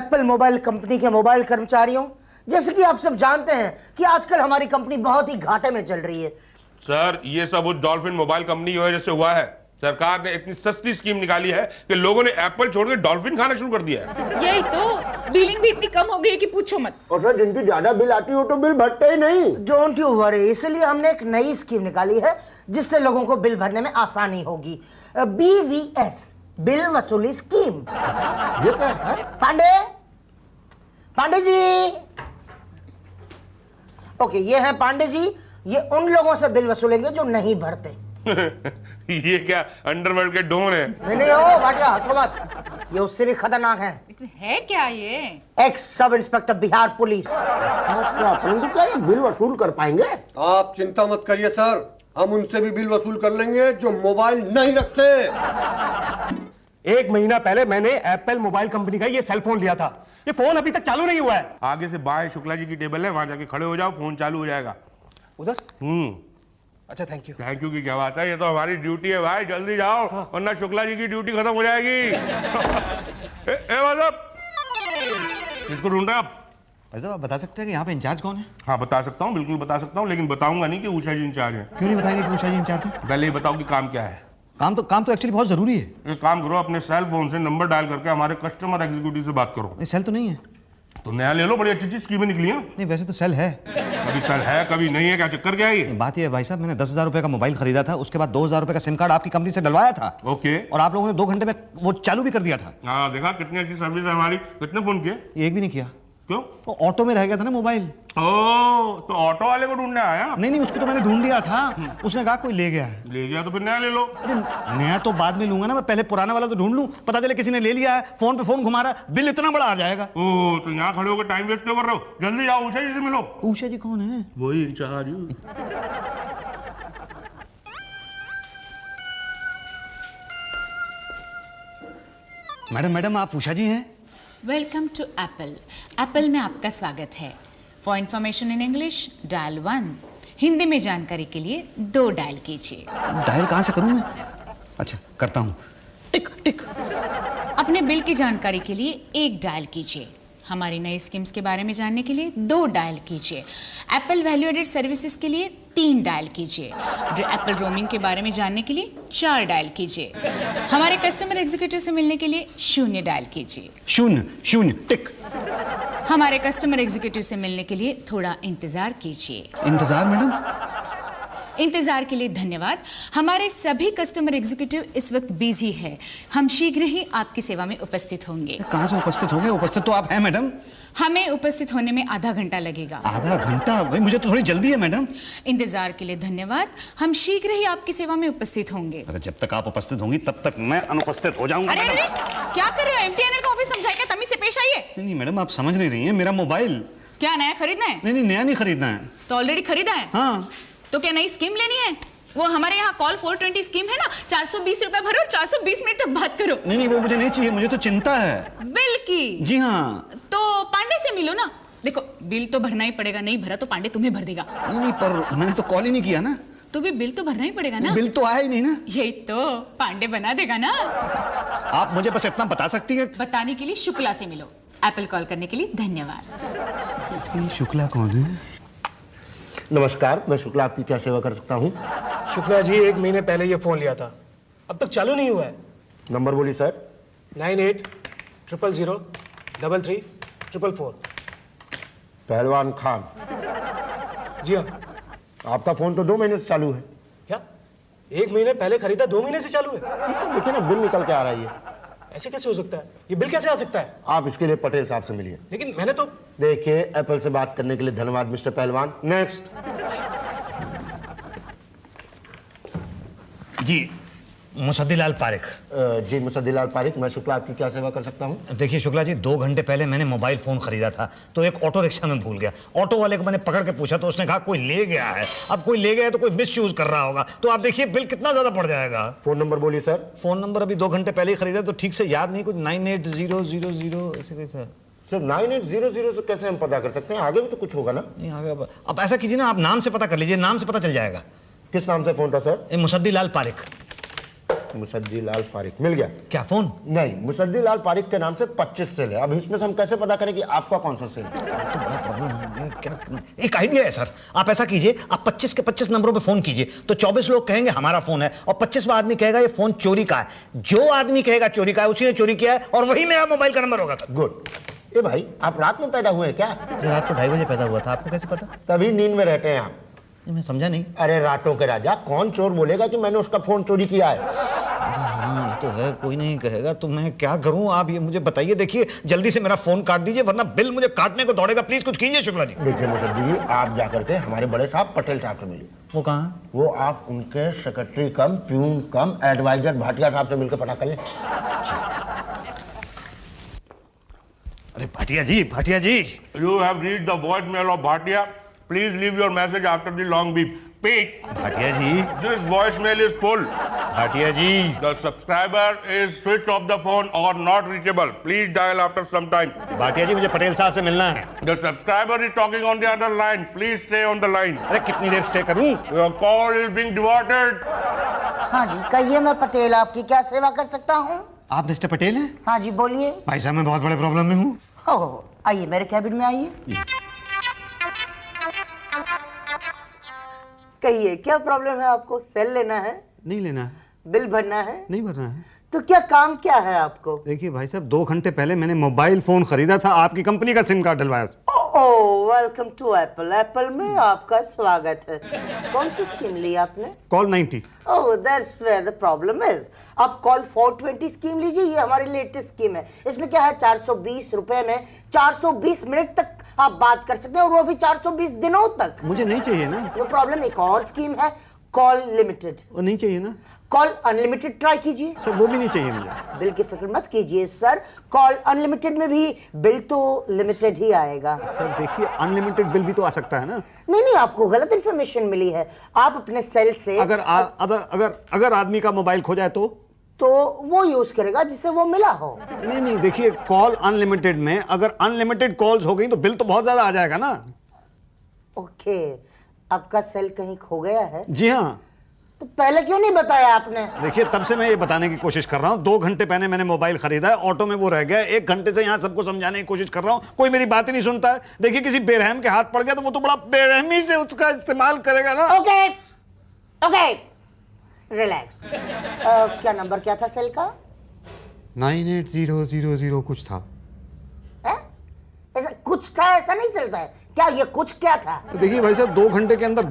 Apple mobile company के mobile कर्मचारियों, जैसे कि आप सब जानते हैं कि आजकल हमारी कंपनी बहुत ही घाटे में चल रही है। सर, ये सब उस डॉल्फिन मोबाइल कंपनी की वजह से हुआ है। सरकार ने इतनी सस्ती स्कीम निकाली है कि लोगों ने एप्पल छोड़ के डॉल्फिन खाना शुरू कर दिया है। यही तो, बिलिंग भी इतनी कम हो गई है कि पूछो मत। और सर, जिनकी ज्यादा बिल आती हो तो बिल भरते ही नहीं। डोंट यू वरी, इसलिए हमने एक नई स्कीम निकाली है जिससे लोगों को बिल भरने में आसानी होगी। BVS, बिल वसूली स्कीम। ये क्या है? पांडे जी। ओके, ये है पांडे जी। ये उन लोगों से बिल वसूलेंगे जो नहीं भरते। ये क्या अंडरवर्ल्ड के डॉन है? नहीं हो भाटिया, हंसो मत, ये उससे भी खतरनाक है क्या ये? X sub inspector Bihar police. परंतु क्या ये बिल वसूल कर पाएंगे? आप चिंता मत करिए सर, हम उनसे भी बिल वसूल कर लेंगे जो मोबाइल नहीं रखते। 1 महीना पहले मैंने एप्पल मोबाइल कंपनी का ये सेल फोन लिया था। ये फोन अभी तक चालू नहीं हुआ है। आगे से बाएं शुक्ला जी की टेबल है, वहां जाके खड़े हो जाओ, फोन चालू हो जाएगा। उधर? अच्छा, थैंक यू। थैंक यू की क्या बात है, ये तो हमारी ड्यूटी है भाई, जल्दी जाओ वरना शुक्ला जी की ड्यूटी खत्म हो जाएगी। इसको ढूंढ रहे आप? भाई साहब, आप बता सकते हैं कि यहाँ पे इंचार्ज कौन है? हाँ बता सकता हूँ, बिल्कुल बता सकता हूँ, लेकिन बताऊंगा नहीं कि उषा जी इंचार्ज है। क्यों नहीं बताएंगे कि उषा जी इंचार्ज है? पहले ये बताओ कि काम क्या है। काम तो एक्चुअली बहुत जरूरी है। एक काम करो, अपने सेल फोन से नंबर डायल करके हमारे कस्टमर एग्जीक्यूटिव से बात करो। ये सेल तो नहीं है? तो नया ले लो, बड़ी अच्छी स्कीमें निकली हैं। नहीं, वैसे तो सेल है। कभी सेल है कभी नहीं है, क्या चक्कर क्या है ये? बात ये है भाई साहब, मैंने 10,000 रुपए का मोबाइल खरीदा था, उसके बाद 2,000 रुपए का सिम कार्ड आपकी कंपनी से डलवाया था। ओके। और आप लोगों ने 2 घंटे में वो चालू भी कर दिया था। हाँ देखा, कितनी अच्छी सर्विस है हमारी। कितने फोन किए? एक भी नहीं किया। क्यों? तो ऑटो में रह गया था ना मोबाइल। ओह, तो ऑटो वाले को ढूंढने आया? नहीं, उसको तो मैंने ढूंढ लिया था। उसने कहा कोई ले गया है। ले गया तो फिर नया ले लो। अरे नया तो बाद में लूंगा ना, मैं पहले पुराना वाला तो ढूंढ लूं। पता चले किसी ने ले लिया है, फोन पे फोन घुमा रहा, बिल इतना बड़ा आ जाएगा। ओह, तो यहाँ खड़े होकर टाइम वेस्ट क्यों कर रहे हो? जल्दी जाओ, उषा जी से मिलो। उषा जी कौन है? वही इंचार्ज। मैडम, आप उषा जी हैं? Welcome to Apple. एप्पल में आपका स्वागत है। For information in English dial 1, Hindi में जानकारी के लिए 2 डायल कीजिए। डायल कहाँ से करूँ मैं? अच्छा, करता हूँ। टिक टिक। अपने बिल की जानकारी के लिए 1 डायल कीजिए। हमारी नई स्कीम्स के बारे में जानने के लिए 2 डायल कीजिए। एप्पल वैल्यू एडेड सर्विसेज के लिए 3 डायल कीजिए। एप्पल रोमिंग के बारे में जानने के लिए 4 डायल कीजिए। हमारे कस्टमर एग्जीक्यूटिव से मिलने के लिए 0 डायल कीजिए। 0 टिक। हमारे कस्टमर एग्जीक्यूटिव से मिलने के लिए थोड़ा इंतजार कीजिए। इंतजार मैडम? इंतजार के लिए धन्यवाद। हमारे सभी कस्टमर एग्जीक्यूटिव इस वक्त बिजी है। हम शीघ्र ही आपकी सेवा में उपस्थित होंगे। कहाँ से उपस्थित होंगे? उपस्थित तो आप हैं मैडम। हमें उपस्थित होने में आधा घंटा लगेगा। आधा घंटा? भाई मुझे तो थोड़ी जल्दी है मैडम। इंतजार के लिए धन्यवाद। हम शीघ्र ही आपकी सेवा में उपस्थित होंगे। अरे जब तक आप उपस्थित होंगी तब तक मैं अनुपस्थित हो जाऊंगा। अरे क्या कर रहे हो? MTNL का ऑफिस समझाएगा, तमीज से पेश आइए। नहीं मैडम, आप समझ नहीं रही हैं। मेरा मोबाइल। क्या नया खरीदना है? नहीं, नया नहीं खरीदना है। तो ऑलरेडी खरीदा है? हाँ। तो क्या नई स्कीम लेनी है? वो हमारे यहाँ कॉल 420 स्कीम है ना, 420 रुपए भरो और 420 मिनट तक बात करो। नहीं, वो मुझे नहीं चाहिए, मुझे तो चिंता है। बिल की? जी हाँ। तो पांडे से मिलो ना। देखो, बिल तो भरना ही पड़ेगा, नहीं भरा तो पांडे तुम्हें भर देगा। नहीं, पर मैंने तो कॉल ही नहीं किया ना। तो भी बिल तो भरना ही पड़ेगा ना। बिल तो आया ही नहीं ना। यही तो, पांडे बना देगा ना। आप मुझे बस इतना बता सकती है? बताने के लिए शुक्ला से मिलो। एप्पल कॉल करने के लिए धन्यवाद। शुक्ला कौन है? नमस्कार, मैं शुक्ला आपकी क्या सेवा कर सकता हूँ? शुक्ला जी, 1 महीने पहले ये फोन लिया था, अब तक चालू नहीं हुआ है। नंबर बोलिए सर। 9800033444। पहलवान खान। जी हाँ। आपका फोन तो 2 महीने से चालू है। क्या 1 महीने पहले खरीदा, 2 महीने से चालू है? सर देखिए ना, बिल निकल के आ रहा है। ऐसे कैसे हो सकता है? ये बिल कैसे आ सकता है? आप इसके लिए पटेल साहब से मिलिए। लेकिन मैंने तो। देखिए, एप्पल से बात करने के लिए धन्यवाद मिस्टर पहलवान। नेक्स्ट। जी, मुसद्दीलाल पारिक। जी मुसद्दीलाल पारिक, मैं शुक्ला आपकी क्या सेवा कर सकता हूँ? देखिए शुक्ला जी, 2 घंटे पहले मैंने मोबाइल फ़ोन ख़रीदा था, तो एक ऑटो रिक्शा में भूल गया। ऑटो वाले को मैंने पकड़ के पूछा तो उसने कहा कोई ले गया है। अब कोई ले गया है तो कोई मिस यूज़ कर रहा होगा, तो आप देखिए बिल कितना ज़्यादा पड़ जाएगा। फ़ोन नंबर बोलिए सर। फ़ोन नंबर अभी 2 घंटे पहले ही ख़रीदा तो ठीक से याद नहीं, कुछ 980000 ऐसे कुछ था। सर 9800 से कैसे हम पता कर सकते हैं? आगे भी तो कुछ होगा ना? नहीं आगे। अब ऐसा कीजिए ना, आप नाम से पता कर लीजिए, नाम से पता चल जाएगा। किस नाम से फ़ोन था सर? मुसद्दीलाल पारिक। मुसद्दी लाल पारिक मिल गया। क्या फोन? नहीं, मुसद्दी लाल पारिक के नाम से 25 सेल है। अब इसमें से हम कैसे पता करें कि आपका कौन सा सेल है? तो बड़ा प्रॉब्लम है क्या। एक आइडिया है सर, आप ऐसा कीजिए, आप 25 के 25 नंबरों पे फोन कीजिए तो 24 लोग कहेंगे हमारा फोन है और 25वां आदमी कहेगा ये फोन चोरी का है। जो आदमी कहेगा चोरी का है उसी ने चोरी किया है और वही मेरा मोबाइल का नंबर होगा सर। गुड। ए भाई, आप रात में पैदा हुए हैं क्या? रात को 2:30 बजे पैदा हुआ था, आपको कैसे पता? तभी नींद में रहते हैं आप। मैं समझा नहीं। अरे रातों के राजा, कौन चोर बोलेगा कि मैंने उसका फोन चोरी किया है? हाँ ये तो है, कोई नहीं कहेगा तो मैं क्या करूं? आप ये मुझे बताइए। देखिए जल्दी से मेरा फोन काट दीजिए वरना बिल मुझे काटने को दौड़ेगा। प्लीज कुछ कीजिए शुक्ला जी। देखिए मुसद्दी जी, आप जाकर के हमारे बड़े साहब पटेल साहब से मिलिए। वो कहाँ? वो आप उनके सेक्रेटरी कम प्यून कम एडवाइजर भाटिया साहब से मिलकर पता कर लें। अरे भाटिया जी You have reached the voicemail of Bhatia. Please leave your message after the long beep. Beep. Bhatia ji This voicemail is full. Bhatia ji The subscriber is switched off the phone or not reachable. Please dial after some time. Bhatia जी मुझे पटेल साहब से मिलना है। The subscriber is talking on the other line. Please stay on the line. अरे कितनी देर stay करूं? Your call is being diverted. हाँ जी, कहिए, मैं पटेल आपकी क्या सेवा कर सकता हूँ? आप मिस्टर पटेल हैं? हाँ जी, बोलिए। भाई साहब मैं बहुत बड़े प्रॉब्लम में हूँ। हो, आइए मेरे कैबिन में आइए। कहिए क्या प्रॉब्लम है आपको? सेल लेना है? नहीं लेना है। बिल भरना है? नहीं भरना है। तो क्या काम क्या है आपको? देखिए भाई साहब, 2 घंटे पहले मैंने मोबाइल फोन खरीदा था, आपकी कंपनी का सिम कार्ड डलवाया। Oh, welcome to Apple. Apple में आपका स्वागत है। कौन सी स्कीम ली आपने? Call 90। Oh, that's where the problem is. आप कॉल 420 स्कीम लीजिए, ये हमारी लेटेस्ट स्कीम है। इसमें क्या है, 420 रुपए में 420 मिनट तक आप बात कर सकते हैं और वो भी 420 दिनों तक। मुझे नहीं चाहिए ना। No problem. एक और स्कीम है, कॉल लिमिटेड। वो नहीं चाहिए ना। कॉल अनलिमिटेड ट्राई कीजिए। सर वो भी नहीं चाहिए मुझे। बिल की फिक्र मत कीजिए सर, कॉल अनलिमिटेड में भी बिल तो लिमिटेड ही आएगा। सर देखिए, अनलिमिटेड बिल भी तो आ सकता है ना। नहीं, आपको गलत इन्फॉर्मेशन मिली है। आप अपने सेल से अगर आदमी का मोबाइल खो जाए तो वो यूज करेगा जिसे वो मिला हो। नहीं, देखिए कॉल अनलिमिटेड में अगर अनलिमिटेड कॉल्स हो गई तो बिल तो बहुत ज्यादा आ जाएगा ना। ओके, आपका सेल कहीं खो गया है? जी हाँ। तो पहले क्यों नहीं बताया आपने? देखिए तब से मैं ये बताने की कोशिश कर रहा हूँ। 2 घंटे पहले मैंने मोबाइल खरीदा है, ऑटो में वो रह गया। 1 घंटे से यहाँ सबको समझाने की कोशिश कर रहा हूँ, कोई मेरी बात ही नहीं सुनता है। देखिए किसी बेरहम के हाथ पड़ गया तो वो तो बड़ा बेरहमी से उसका इस्तेमाल करेगा ना। Okay, relax. क्या नंबर क्या था सेल का? 98000 कुछ था। ऐसा कुछ था, ऐसा नहीं चलता है। क्या ये कुछ क्या था? तो देखिए भाई साहब, 2 घंटे के अंदर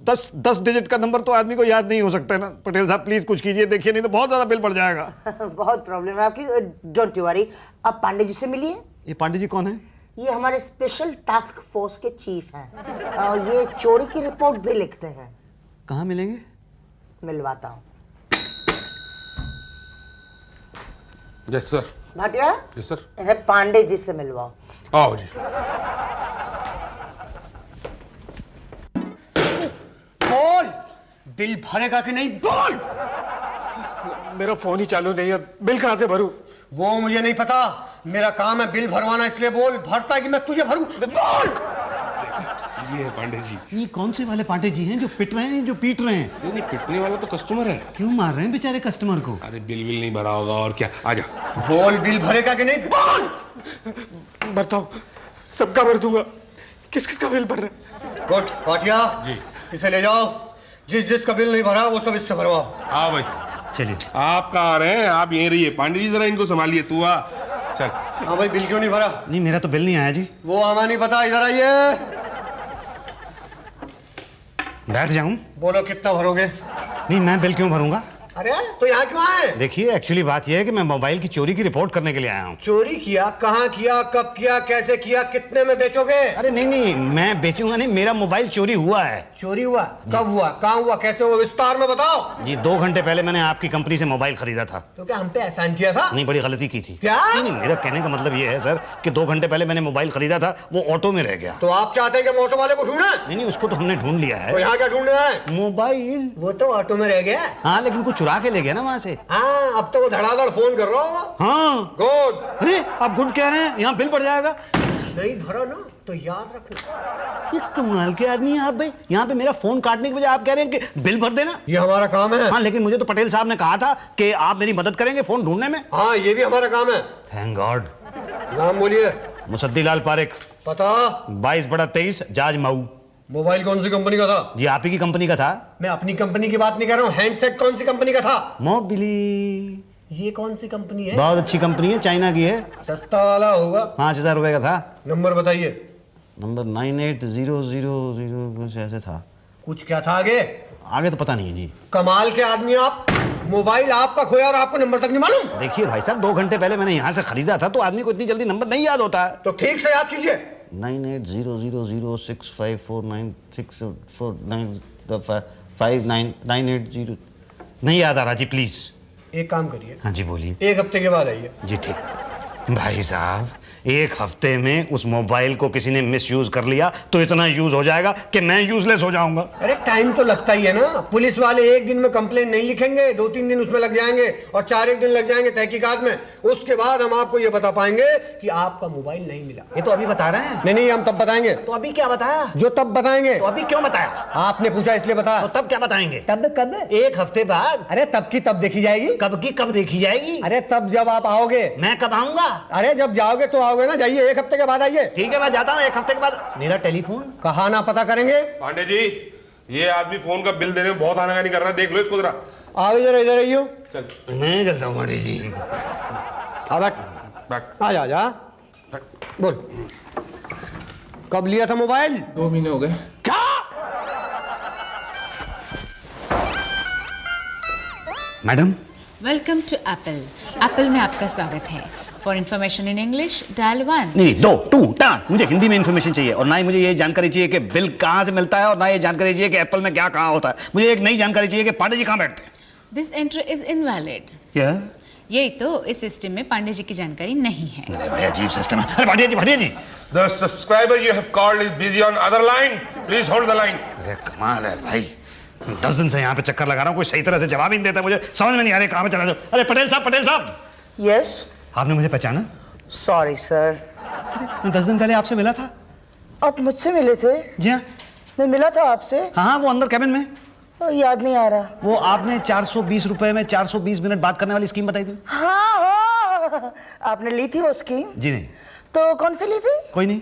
10 डिजिट का नंबर तो आदमी को याद नहीं हो सकता है ना। पटेल साहब प्लीज कुछ कीजिए, देखिए नहीं तो बहुत ज्यादा बिल बढ़ जाएगा। बहुत प्रॉब्लम है आपकी, डोंट यू वरी। आप पांडे जी से मिलिए। ये पांडे जी कौन है? ये हमारे स्पेशल टास्क फोर्स के चीफ हैं। ये चोरी की रिपोर्ट भी लिखते हैं। कहाँ मिलेंगे? मिलवाता हूँ। Yes sir. Bhatia, yes sir. इन्हें पांडे जी से मिलवाओ। आओ जी। बोल, बिल भरेगा कि नहीं? बोल। मेरा फोन ही चालू नहीं है, बिल कहाँ से भरूं? वो मुझे नहीं पता, मेरा काम है बिल भरवाना, इसलिए बोल। भरता है कि मैं तुझे भरूं? बोल। ये है पांडे जी। ये कौन से वाले पांडे जी हैं जो पिट रहे हैं, जो पीट रहे हैं? नहीं, पिटने वाला तो कस्टमर है। क्यों मार रहे हैं बेचारे कस्टमर को? अरे बिल नहीं भरा होगा और क्या। आजा। बोल, बिल भरेगा कि नहीं? बोल। भरता हूँ, सबका भर दूंगा। किस किस का बिल भर रहा है? गुड, भाटिया जी। इसे ले जाओ। जिसका बिल नहीं भरा वो सब इससे भरवाओ। आओ भाई। चलिए। आप कहाँ आ रहे हैं? आप यहीं रहिए। पांडे जी जरा इनको संभालिए। तू आ। चल। हाँ भाई, बिल क्यों नहीं भरा? नहीं मेरा तो बिल नहीं आया जी। वो हमें नहीं पता, इधर आइए। बैठ जाऊं? बोलो कितना भरोगे? नहीं मैं बिल क्यों भरूंगा? अरे तो यहाँ क्यों आए? देखिए एक्चुअली बात यह है कि मैं मोबाइल की चोरी की रिपोर्ट करने के लिए आया हूँ। चोरी किया? कहाँ किया, कब किया, कैसे किया, कितने में बेचोगे? अरे नहीं मैं बेचूंगा नहीं, मेरा मोबाइल चोरी हुआ है। चोरी हुआ? कब हुआ, कहाँ हुआ, कैसे हुआ, विस्तार में बताओ। जी 2 घंटे पहले मैंने आपकी कंपनी से मोबाइल खरीदा था। तो क्या हम पे एहसान किया था? नहीं बड़ी गलती की थी। क्या? नहीं मेरा कहने का मतलब ये है सर कि 2 घंटे पहले मैंने मोबाइल खरीदा था, वो ऑटो में रह गया। तो आप चाहते हैं कि ऑटो वाले को ढूंढे? नहीं उसको तो हमने ढूंढ लिया तो है। यहाँ क्या ढूंढ रहा है? मोबाइल वो तो ऑटो में रह गया। हाँ लेकिन कुछ चुरा के ले गया ना वहाँ से। हाँ, अब तो वो धड़ाधड़ फोन कर रहा होगा। हाँ। गुड। अरे आप गुड कह रहे हैं, यहाँ बिल बढ़ जाएगा। नहीं भरा ना तो याद रखना। ये कमाल के आदमी हैं आप भाई। यहाँ पे मेरा फोन काटने की बजाय आप कह रहे हैं कि बिल भर देना। ये हमारा काम है। हाँ, लेकिन मुझे तो पटेल साहब ने कहा था कि आप मेरी मदद करेंगे फोन ढूंढने में। हाँ, ये भी हमारा काम है। Thank God. नाम बोलिए। मुसद्दीलाल पारिक। पता 22/23 जाज मऊ। मोबाइल कौन सी कंपनी का था? जी आप ही की कंपनी का था। मैं अपनी कंपनी की बात नहीं कर रहा हूँ। हैंडसेट कौन सी कंपनी का था? मोबिली। ये कौन सी कंपनी है? बहुत अच्छी कंपनी है, चाइना की है। सस्ता वाला होगा। 5000 रुपए का था। नंबर बताइए। नंबर 980000 कुछ ऐसे था। कुछ क्या था आगे? आगे तो पता नहीं है जी। कमाल के आदमी आप। मोबाइल आपका खोया और आपको नंबर तक नहीं मालूम? देखिए भाई साहब, 2 घंटे पहले मैंने यहाँ से खरीदा था, तो आदमी को इतनी जल्दी नंबर नहीं याद होता है। तो ठीक से याद कीजिए। 9800065496595980 नहीं याद आ रहा जी, प्लीज। एक काम करिए। हाँ जी बोलिए। 1 हफ्ते के बाद आइए। जी ठीक। भाई साहब, 1 हफ्ते में उस मोबाइल को किसी ने मिसयूज कर लिया तो इतना यूज हो जाएगा कि मैं यूजलेस हो जाऊंगा। अरे टाइम तो लगता ही है ना। पुलिस वाले 1 दिन में कंप्लेंट नहीं लिखेंगे, 2-3 दिन उसमें लग जाएंगे और 4-1 दिन लग जाएंगे तहकीकात में। उसके बाद हम आपको ये बता पाएंगे कि आपका मोबाइल नहीं मिला। ये तो अभी बता रहे हैं। नहीं, हम तब बताएंगे। तो अभी क्या बताया? जो तब बताएंगे। तो अभी क्यों बताया? आपने पूछा इसलिए बता। तो तब क्या बताएंगे? तब कब? 1 हफ्ते बाद। अरे तब की तब देखी जाएगी। कब की कब देखी जाएगी? अरे तब जब आप आओगे। मैं कब आऊंगा? अरे जब जाओगे तो आओगे ना। जाइए, 1 हफ्ते के बाद आइए। ठीक है, मैं जाता हूँ 1 हफ्ते के बाद। मेरा टेलीफोन कहाँ ना पता करेंगे? पांडे जी, ये आदमी फोन का बिल देने में बहुत आनाकानी कर रहा है, देख लो इसको जरा। आओ इधर, इधर आइयो। चल मैं चलता हूँ माटी जी। आ बैठ। बैठ। जा बोल। कब लिया था मोबाइल? 2 महीने हो गए। क्या? Madam, welcome to Apple. Apple में आपका स्वागत है। For information in English dial 1। नहीं 2 2 टाट। मुझे हिंदी में इन्फॉर्मेशन चाहिए, और ना ही मुझे ये जानकारी चाहिए कि बिल कहाँ से मिलता है, और ना ये जानकारी चाहिए कि एप्पल में क्या कहाँ होता है। मुझे एक नई जानकारी चाहिए कि पांडे जी कहाँ बैठते हैं। This entry is invalid. क्या? यही तो, इस सिस्टम में पांडे जी की जानकारी नहीं है। अरे भाई अजीब सिस्टम है। अरे भाटिया जी। The subscriber you have called is busy on other line. Please hold the line. अरे कमाल है भाई, 10 दिन से यहाँ पे चक्कर लगा रहा हूँ, कोई सही तरह से जवाब ही नहीं देता। मुझे समझ में नहीं आ रहा कहाँ पे चला जाऊँ। अरे पटेल साहब। यस। आपने मुझे पहचाना? Sorry sir. मैं 10 दिन पहले आपसे मिला था। आप मुझसे मिले थे? जी हाँ। मैं मिला था आपसे? हाँ, वो अंदर कैबिन में। याद नहीं आ रहा। वो आपने 420 रुपए में 420 मिनट बात करने वाली स्कीम बताई थी। हाँ, आपने ली थी वो स्कीम? जी नहीं। तो कौन सी ली थी? कोई नहीं।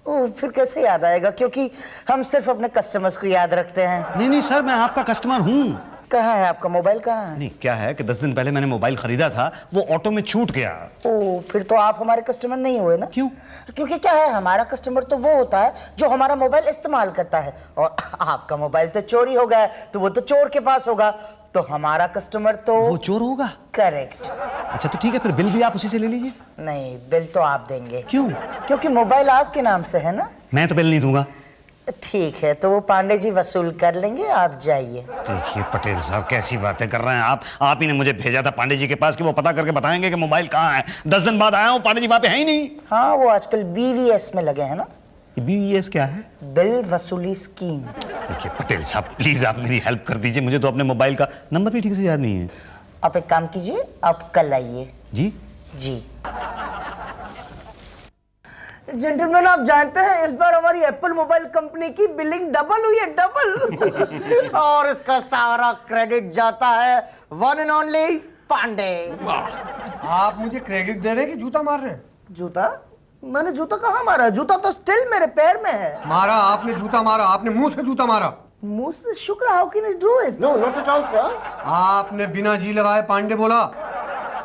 ओ, फिर कैसे याद आएगा, क्योंकि हम सिर्फ अपने कस्टमर्स को याद रखते हैं। नहीं सर, मैं आपका कस्टमर हूँ। कहाँ है आपका मोबाइल? कहाँ है? नहीं, क्या है कि 10 दिन पहले मैंने मोबाइल खरीदा था, वो ऑटो में छूट गया। ओ, फिर तो आप हमारे कस्टमर नहीं हुए ना। क्यों? क्योंकि क्या है, हमारा कस्टमर तो वो होता है जो हमारा मोबाइल इस्तेमाल करता है, और आपका मोबाइल तो चोरी हो गया है, तो वो तो चोर के पास होगा, तो हमारा कस्टमर तो वो चोर होगा। करेक्ट। अच्छा तो ठीक है, फिर बिल भी आप उसी से ले लीजिए। नहीं, बिल तो आप देंगे। क्यों? क्योंकि मोबाइल आपके नाम से है ना। मैं तो बिल नहीं दूंगा। ठीक है, तो वो पांडे जी वसूल कर लेंगे, आप जाइए। देखिए पटेल साहब, कैसी बातें कर रहे हैं आप ही ने मुझे भेजा था पांडे जी के पास कि वो पता करके बताएंगे कि मोबाइल कहाँ है। 10 दिन बाद आया हूँ, पांडे जी वहाँ पे है ही नहीं। हाँ, वो आजकल BVS में लगे हैं ना। BVS क्या है? बिल वसूली स्कीम। देखिए पटेल साहब, प्लीज आप मेरी हेल्प कर दीजिए, मुझे तो अपने मोबाइल का नंबर भी ठीक से याद नहीं है। आप एक काम कीजिए, आप कल आइए। जी। जेंटलमैन, आप जानते हैं इस बार हमारी एप्पल मोबाइल कंपनी की बिलिंग डबल हुई है, डबल। और इसका सारा क्रेडिट जाता है वन एंड ओनली पांडे। आप मुझे क्रेडिट दे रहे हैं कि जूता मार रहे हैं? जूता? मैंने जूता कहाँ मारा? जूता तो स्टिल मेरे पैर में है। मारा आपने, जूता मारा आपने, मुंह से जूता मारा। मुंह से? शुक्र, how can I do it? No, not at all sir. आपने बिना जी लगाए पांडे बोला।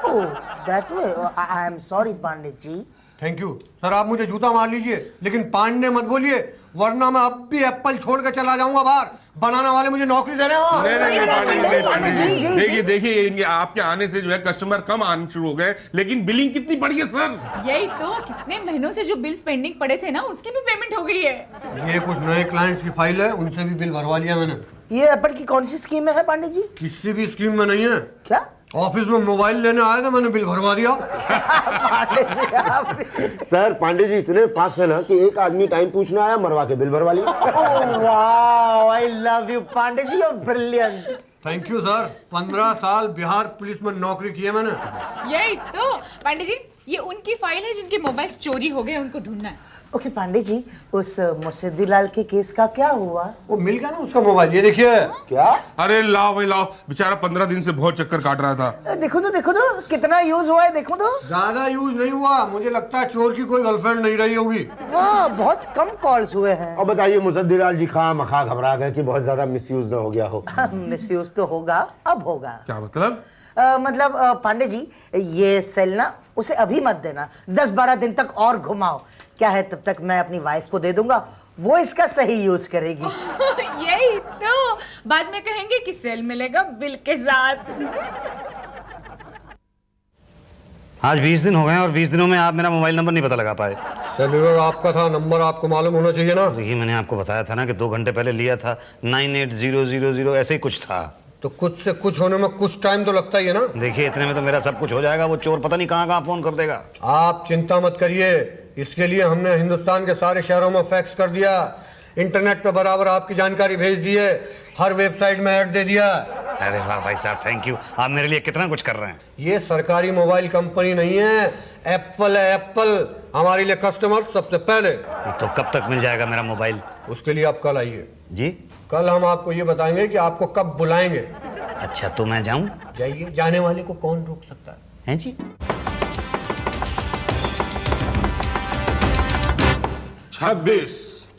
Oh, that way. I am sorry Pandey ji. Thank you sir. आप मुझे जूता मार लीजिए, लेकिन पांडे मत बोलिए, वरना मैं अब भी एप्पल छोड़ कर चला जाऊंगा बाहर। बनाना वाले मुझे नौकरी दे रहे हैं। नहीं, देखिए आपके आने से जो है कस्टमर कम आने शुरू हो गए, लेकिन बिलिंग कितनी बढ़ी है सर। यही तो, कितने महीनों से जो बिल्स पेंडिंग पड़े थे ना, उसकी भी पेमेंट हो गई है। ये कुछ नए क्लाइंट्स की फाइल है, उनसे भी बिल भरवा लिया मैंने। ये एप्पल की कौन सी स्कीम में है पांडे जी? किसी भी स्कीम में नहीं है। क्या? ऑफिस में मोबाइल लेने आया था, मैंने बिल भरवा दिया। पांडे जी आप सर, पांडे जी इतने फास्ट है ना कि एक आदमी टाइम पूछने आया, मरवा के बिल भरवा लिया। Wow, I love you Pandey ji, you are brilliant. Thank you sir. 15 साल बिहार पुलिस में नौकरी की है मैंने। यही तो पांडे जी, ये उनकी फाइल है जिनके मोबाइल चोरी हो गए, उनको ढूंढना है। ओके पांडे जी, उस मुर्शिदीलाल के केस का क्या हुआ? वो मिल गया ना उसका मोबाइल, ये देखिए। क्या? अरे लाओ भाई लाओ, बेचारा 15 दिन से बहुत चक्कर काट रहा था। देखो तो कितना यूज हुआ है, देखो तो। ज्यादा यूज नहीं हुआ, मुझे लगता है चोर की कोई गर्लफ्रेंड नहीं रही होगी। हाँ, बहुत कम कॉल्स हुए हैं। और बताइए मुर्शिदीलाल जी खामखा घबरा गए कि बहुत ज्यादा मिसयूज ना हो गया हो। मिसयूज तो होगा, अब होगा। क्या मतलब? मतलब पांडे जी, ये सेल ना उसे अभी मत देना, 10-12 दिन तक और घुमाओ। क्या है, तब तक मैं अपनी वाइफ को दे दूंगा, वो इसका सही यूज करेगी। यही तो बाद में कहेंगे कि सेल मिलेगा बिल के साथ। आज 20 दिन हो गए और 20 दिनों में आप मेरा मोबाइल नंबर नहीं पता लगा पाए। सेल्यूलर आपका था, नंबर आपको मालूम होना चाहिए ना। देखिए मैंने आपको बताया था ना कि 2 घंटे पहले लिया था, 98000 ऐसे ही कुछ था। तो कुछ से कुछ होने में कुछ टाइम तो लगता ही है ना। देखिए इतने में तो मेरा सब कुछ हो जाएगा, वो चोर पता नहीं कहाँ कहाँ फोन कर देगा। आप चिंता मत करिए, इसके लिए हमने हिंदुस्तान के सारे शहरों में फैक्स कर दिया, इंटरनेट पे बराबर आपकी जानकारी भेज दी है, हर वेबसाइट में ऐड दे दिया। अरे वाह भाई साहब, थैंक यू, आप मेरे लिए कितना कुछ कर रहे हैं। ये सरकारी मोबाइल कंपनी नहीं है, एप्पल है, एप्पल। हमारे लिए कस्टमर सबसे पहले। तो कब तक मिल जाएगा मेरा मोबाइल? उसके लिए आप कल आइए जी। कल हम आपको ये बताएंगे कि आपको कब बुलाएंगे। अच्छा तो मैं जाऊं? जाइए, जाने वाले को कौन रोक सकता है। हैं जी?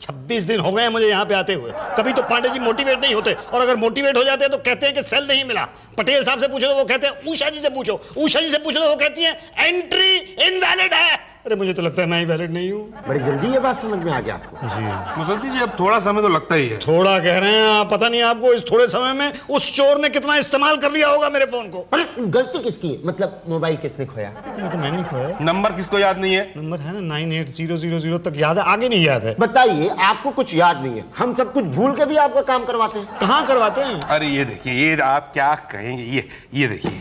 26 दिन हो गए मुझे यहाँ पे आते हुए, कभी तो पांडे जी मोटिवेट नहीं होते, और अगर मोटिवेट हो जाते हैं तो कहते हैं कि सेल नहीं मिला। पटेल साहब से पूछो तो वो कहते हैं उषा जी से पूछो, उषा जी से पूछो तो वो कहती है एंट्री इनवैलिड है। अरे मुझे तो लगता है मैं ही वैलिड नहीं हूँ। बड़ी जल्दी ये बात समझ में आ गया आपको। जी मुसद्दी जी, अब थोड़ा समय तो लगता ही है। थोड़ा कह रहे हैं आप, पता नहीं आपको इस थोड़े समय में उस चोर ने कितना इस्तेमाल कर लिया होगा मेरे फोन को। अरे गलती किसकी है? मतलब मोबाइल किसने खोया? वो तो मैंने ही खोया। नंबर किसको याद नहीं है? नंबर है ना 98000 तक याद है, आगे नहीं याद है। बताइए, आपको कुछ याद नहीं है, हम सब कुछ भूल के भी आपका काम करवाते हैं। कहाँ करवाते हैं? अरे ये देखिए, ये आप क्या कहेंगे, ये देखिए,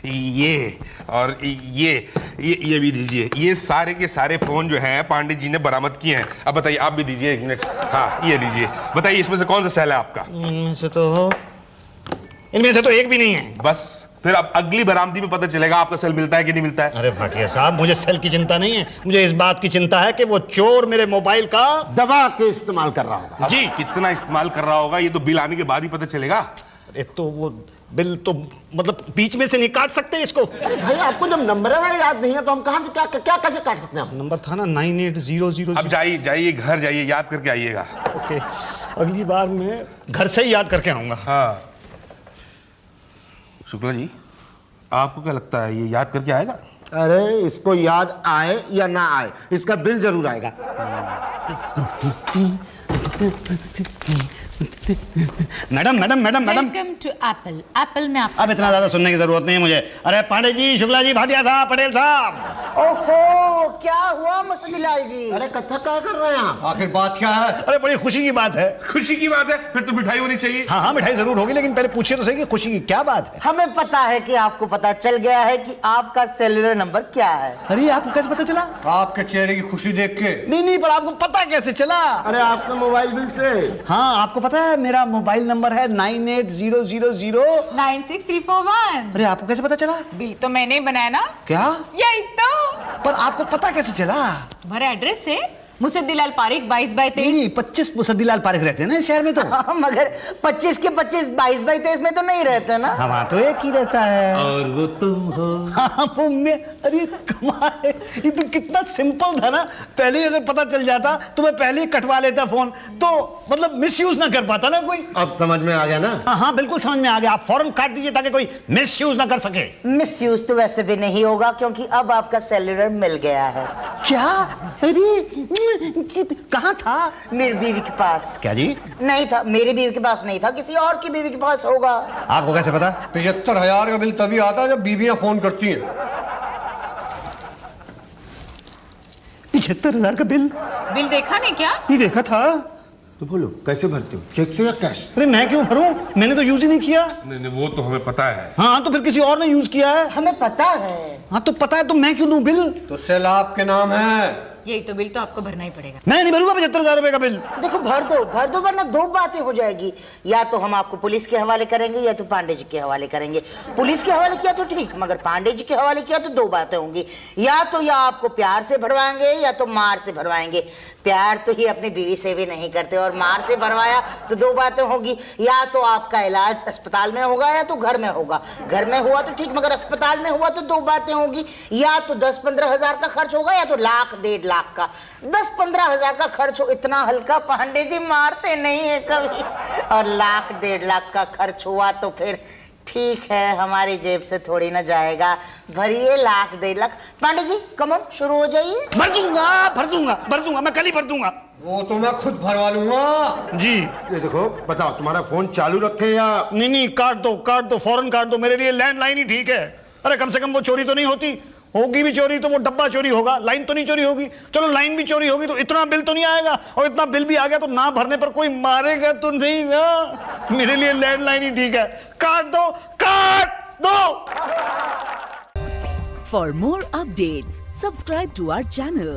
ये और ये भी दीजिए। ये सारे के सारे फोन जो है पांडे जी ने बरामद किए हैं। अब बताइए, आप भी दीजिए 1 मिनट। हाँ, ये लीजिए, बताइए इसमें से कौन सा सेल है आपका? इनमें से तो एक भी नहीं है। बस फिर अब अगली बरामदी में पता चलेगा आपका सेल मिलता है कि नहीं मिलता है। अरे भाटिया साहब, मुझे सेल की चिंता नहीं है, मुझे इस बात की चिंता है कि वो चोर मेरे मोबाइल का दबा के इस्तेमाल कर रहा होगा। जी, कितना इस्तेमाल कर रहा होगा ये तो बिल आने के बाद ही पता चलेगा। अरे तो वो बिल तो मतलब बीच में से नहीं काट सकते इसको। भाई आपको जब नंबर अगर याद नहीं है तो हम कहाँ से क्या कैसे काट सकते हैं? नंबर था ना 98000। अब जाइए घर जाइए, याद करके आइएगा। ओके, अगली बार मैं घर से ही याद करके आऊंगा। हाँ शुक्ला जी, आपको क्या लगता है ये याद करके आएगा? अरे इसको याद आए या ना आए, इसका बिल जरूर आएगा। Madam welcome to Apple. Apple में आपका अब इतना ज्यादा सुनने की जरूरत नहीं है मुझे। अरे पांडे जी, शुक्ला जी, भाटिया साहब, पटेल साहब। ओहो, क्या हुआ मुर्शिदीलाल जी? अरे कथा क्या कर रहे हैं आप? आखिर बात क्या है? अरे बड़ी खुशी की बात है। खुशी की बात है, फिर तो मिठाई होनी चाहिए। हाँ, मिठाई जरूर होगी, लेकिन पहले पूछिए तो सही कि खुशी की क्या बात है। हमें पता है कि आपको पता चल गया है कि आपका सेलुलर नंबर क्या है। अरे आपको कैसे पता चला? आपके चेहरे की खुशी देख के। नहीं, पर आपको पता कैसे चला? अरे आपका मोबाइल बिल से। हाँ, आपको पता है मेरा मोबाइल नंबर है 98000 96341। अरे आपको कैसे पता चला? बिल तो मैंने ही बनाया ना। क्या? यही तो। पर आपको पता कैसे चला? तुम्हारे एड्रेस से मुर्शिदीलाल पारिक 22/23। नहीं, 25 मुर्शिदीलाल पारिक रहते हैं ना इस शहर में तो। हाँ, मगर 25 के 25 22/23 में तो नहीं रहते ना। हाँ, तो एक ही रहता है। और वो तुम हो। हाँ, वो मैं। अरे कमाल है, ये तो कितना सिंपल था ना। पहले ही अगर पता चल जाता तो मैं पहले ही कटवा लेता फोन, तो मतलब मिसयूज ना कर पाता ना कोई। अब समझ में आ गया ना? हाँ, बिल्कुल समझ में आ गया। आप फौरन काट दीजिए ताकि कोई मिसयूज ना कर सके। मिसयूज तो वैसे भी नहीं होगा, क्योंकि अब आपका सेलुलर मिल गया है। क्या? अरे कहाँ था? मेरी बीवी के पास। क्या जी? नहीं था, मेरी बीवी के पास नहीं था, किसी और की बीवी के पास होगा। आपको कैसे पता? 75,000 का बिल तभी आता है जब बीवियां फोन करती हैं। 75,000 का बिल देखा नहीं क्या? ये देखा था। तो बोलो कैसे भरते हो, चेक से या कैश? अरे मैं क्यों भरूं, मैंने तो यूज ही नहीं किया। नहीं, वो तो हमें पता है। हाँ, तो फिर किसी और ने यूज किया है। हमें पता है। हाँ, तो पता है तो मैं क्यों दूं बिल? तो सेल आपके नाम है। यही तो बिल तो आपको भरना ही पड़ेगा। मैं नहीं भरूंगा 75,000 रुपए का बिल। देखो भर दो वरना दो बातें हो जाएगी, या तो हम आपको पुलिस के हवाले करेंगे या तो पांडे जी के हवाले करेंगे। पुलिस के हवाले किया तो ठीक, मगर पांडे जी के हवाले किया तो दो बातें होंगी, या तो या आपको प्यार से भरवाएंगे या तो मार से भरवाएंगे। प्यार तो ये अपनी बीवी से भी नहीं करते, और मार से भरवाया तो दो बातें होगी, या तो आपका इलाज अस्पताल में होगा या तो घर में होगा। घर में हुआ तो ठीक, मगर अस्पताल में हुआ तो दो बातें होगी, या तो 10-15 हजार का खर्च होगा या तो 1,00,000-1.5 लाख का। 10-15 हजार का खर्च हो, इतना हल्का पांडे जी मारते नहीं है कभी, और 1,00,000-1.5 लाख का खर्च हुआ तो फिर ठीक है, हमारी जेब से थोड़ी ना जाएगा। भरिए 1,00,000-1.5 लाख। पांडे जी कम ऑन, शुरू हो जाइए। भर दूंगा, मैं कल ही भर दूंगा। वो तो मैं खुद भरवा लूंगा जी। ये देखो बताओ, तुम्हारा फोन चालू रखे या नहीं, काट दो, फौरन काट दो। मेरे लिए लैंडलाइन ही ठीक है। अरे कम से कम वो चोरी तो नहीं होती, होगी भी चोरी तो वो डब्बा चोरी होगा, लाइन तो नहीं चोरी होगी। चलो लाइन भी चोरी होगी तो इतना बिल तो नहीं आएगा, और इतना बिल भी आ गया तो ना भरने पर कोई मारेगा तो नहीं ना। मेरे लिए लैंडलाइन ही ठीक है। काट दो। For more updates, subscribe to our channel,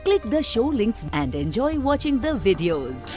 click the show links and enjoy watching the videos.